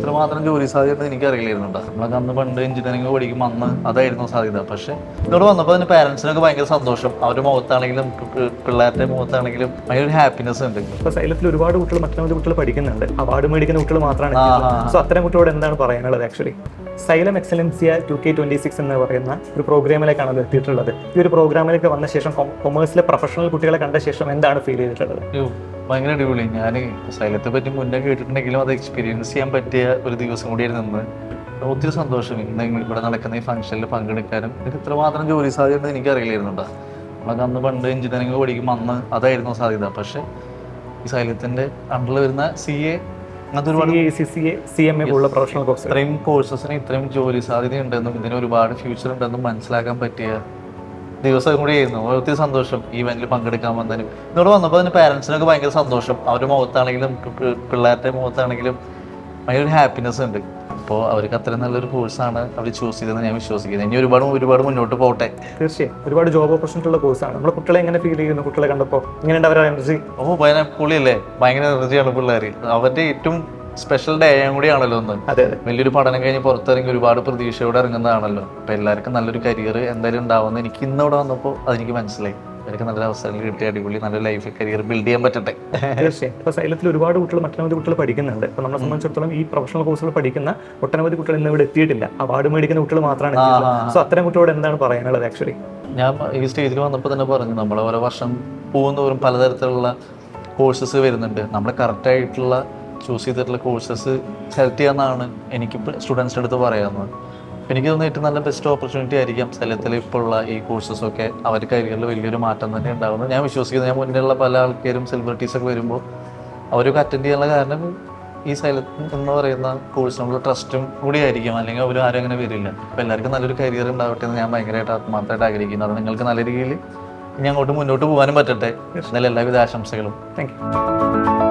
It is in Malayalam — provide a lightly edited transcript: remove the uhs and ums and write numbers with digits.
ഇത്രമാത്രം ജോലി സാധ്യത എനിക്ക് അറിയില്ലായിരുന്നുണ്ട്. നമ്മളൊക്കെ അന്ന് പണ്ട് എഞ്ചിനീയറിംഗ് പഠിക്കുമ്പോൾ അന്ന് അതായിരുന്നു സാധ്യത. പക്ഷെ ഇതോടെ വന്നപ്പോൾ അതിന് പാരൻസിനൊക്കെ ഭയങ്കര സന്തോഷം. അവരുടെ മുഖത്താണെങ്കിലും പിള്ളേരുടെ മുഖത്താണെങ്കിലും ഭയങ്കര ഹാപ്പിനെസ് ഉണ്ട്. ഇപ്പൊ സൈലത്തിൽ ഒരുപാട് കുട്ടികൾ മറ്റൊരു കുട്ടികൾ പഠിക്കുന്നുണ്ട്, അവാർഡ് മേടിക്കുന്ന കുട്ടികൾ മാത്രമാണ്. സോ അത്തരം കുട്ടികളോട് എന്താണ് പറയാനുള്ളത്? ആക്ച്വലി സൈലം എക്സലൻസിയ 2K26 എന്ന് പറയുന്ന ഒരു പ്രോഗ്രാമിലേക്കാണ് അത് എത്തിയിട്ടുള്ളത്. ഈ ഒരു പ്രോഗ്രാമിലേക്ക് വന്ന ശേഷം കൊമേഴ്സിലെ പ്രൊഫഷണൽ കുട്ടികളെ കണ്ട ശേഷം എന്താണ് ഫീൽ ചെയ്തിട്ടുള്ളത്? ഭയങ്കര അടിപൊളി. ഞാൻ സൈലത്തെ പറ്റി മുന്നേ കേട്ടിട്ടുണ്ടെങ്കിലും അത് എക്സ്പീരിയൻസ് ചെയ്യാൻ പറ്റിയ ഒരു ദിവസം കൂടിയായിരുന്നു നിന്ന്. ഒത്തിരി സന്തോഷം ഇന്ന് ഇവിടെ നടക്കുന്ന ഈ ഫംഗ്ഷനിൽ പങ്കെടുക്കാനും. ഇത് ഇത്രമാത്രം ജോലി സാധ്യത എനിക്ക് അറിയില്ലായിരുന്നുണ്ട്. നമ്മളൊക്കെ അന്ന് പണ്ട് എഞ്ചിനീയറിംഗ് പഠിക്കുമ്പോൾ അന്ന് അതായിരുന്നു സാധ്യത. പക്ഷെ ഈ സൈലത്തിന്റെ അണ്ടറിൽ വരുന്ന CA CMA പോലുള്ള പ്രൊഫഷണൽ കോഴ്സ്, ഇത്രയും കോഴ്സസിന് ഇത്രയും ജോലി സാധ്യത ഉണ്ടെന്നും ഇതിന് ഒരുപാട് ഫ്യൂച്ചർ ഉണ്ടെന്നും മനസ്സിലാക്കാൻ പറ്റിയ ദിവസം കൂടിയായിരുന്നു. ഒത്തിരി സന്തോഷം ഈ ഇവന്റിൽ പങ്കെടുക്കാൻ വന്നതിനും. ഇതോടെ വന്നപ്പോൾ അതിന് പാരൻസിനൊക്കെ ഭയങ്കര സന്തോഷം. അവരുടെ മുഖത്താണെങ്കിലും പിള്ളേരുടെ മുഖത്താണെങ്കിലും ഭയങ്കര ഹാപ്പിനെസ് ഉണ്ട്. അപ്പോൾ അവർക്ക് അത്രയും നല്ലൊരു കോഴ്സാണ് അവർ ചൂസ് ചെയ്തതെന്ന് ഞാൻ വിശ്വസിക്കുന്നത്. ഇനി ഒരുപാട് മുന്നോട്ട് പോട്ടെ. തീർച്ചയായും ഒരുപാട് ജോബ് ഓപ്പർച്യൂണിറ്റി ഉള്ള കോഴ്സാണ്. നമ്മുടെ കുട്ടികളെ എങ്ങനെ ഫീൽ ചെയ്യുന്നു? കുട്ടികളെ കണ്ടപ്പോൾ എങ്ങനെയുണ്ട് അവരുടെ എനർജി? ഭയങ്കര പൊളിയല്ലേ, ഭയങ്കര എനർജിയാണ് പിള്ളേർ. അവരുടെ ഏറ്റവും സ്പെഷ്യൽ ഡേ കൂടിയാണല്ലോ ഒന്ന്. വലിയൊരു പഠനം കഴിഞ്ഞ് പുറത്തിറങ്ങി ഒരുപാട് പ്രതീക്ഷയോടെ ഇറങ്ങുന്നതാണല്ലോ. അപ്പൊ എല്ലാവർക്കും നല്ലൊരു കരിയർ എന്തായാലും ഉണ്ടാവുമെന്ന് എനിക്ക് ഇന്നിവിടെ വന്നപ്പോൾ അതെനിക്ക് മനസ്സിലായി. അവർക്ക് നല്ലൊരു അവസരങ്ങൾ കിട്ടിയ അടിപൊളി നല്ല ലൈഫ് കരിയർ ബിൽഡ് ചെയ്യാൻ പറ്റട്ടെ. തീർച്ചയായും ഇപ്പൊ സൈലത്തിൽ ഒരുപാട് കുട്ടികൾ മറ്റൊരു കുട്ടികൾ പഠിക്കുന്നുണ്ട്. ഇപ്പൊ നമ്മളെ സംബന്ധിച്ചിടത്തോളം ഈ പ്രൊഫഷണൽ കോഴ്സുകൾ പഠിക്കുന്ന ഒട്ടനവധി കുട്ടികൾ ഇന്ന് ഇവിടെ എത്തിയിട്ടില്ല, അവാർഡ് മേടിക്കുന്ന കുട്ടികൾ മാത്രമാണ്. സോ അത്തരം കുട്ടികളോട് എന്താണ് പറയാനുള്ളത്? ആക്ച്വലി ഞാൻ ഈ സ്റ്റേജിൽ വന്നപ്പോൾ തന്നെ പറഞ്ഞു, നമ്മൾ ഓരോ വർഷം പോകുന്നവരും പലതരത്തിലുള്ള കോഴ്സസ് വരുന്നുണ്ട്. നമ്മൾ കറക്റ്റായിട്ടുള്ള ചൂസ് ചെയ്തിട്ടുള്ള കോഴ്സസ് സെലക്ട് ചെയ്യാമെന്നാണ് എനിക്ക് സ്റ്റുഡൻസിൻ്റെ അടുത്ത് പറയാവുന്നത്. എനിക്ക് തോന്നുന്നു ഏറ്റവും നല്ല ബെസ്റ്റ് ഓപ്പർച്യൂണിറ്റി ആയിരിക്കാം സൈലത്തിൽ ഇപ്പോൾ ഉള്ള ഈ കോഴ്സസൊക്കെ. അവർ കരിയറിൽ വലിയൊരു മാറ്റം തന്നെ ഉണ്ടാകുന്നു ഞാൻ വിശ്വസിക്കുന്നു. ഞാൻ മുന്നിലുള്ള പല ആൾക്കാരും സെലിബ്രിറ്റീസൊക്കെ വരുമ്പോൾ അവരൊക്കെ അറ്റൻഡ് ചെയ്യാനുള്ള കാരണം ഈ സൈലത്ത് എന്ന് പറയുന്ന കോഴ്സിനുള്ള ട്രസ്റ്റും കൂടി ആയിരിക്കും. അല്ലെങ്കിൽ അവർ ആരും അങ്ങനെ വരില്ല. അപ്പോൾ എല്ലാവർക്കും നല്ലൊരു കരിയർ ഉണ്ടാവട്ടെ എന്ന് ഞാൻ ഭയങ്കരമായിട്ട് ആത്മാർത്ഥമായിട്ട് ആഗ്രഹിക്കുന്നു. അത് നിങ്ങൾക്ക് നല്ല രീതിയിൽ ഇനി അങ്ങോട്ട് മുന്നോട്ട് പോകാനും പറ്റട്ടെ. എന്നാലും എല്ലാവിധ ആശംസകളും. Thank you.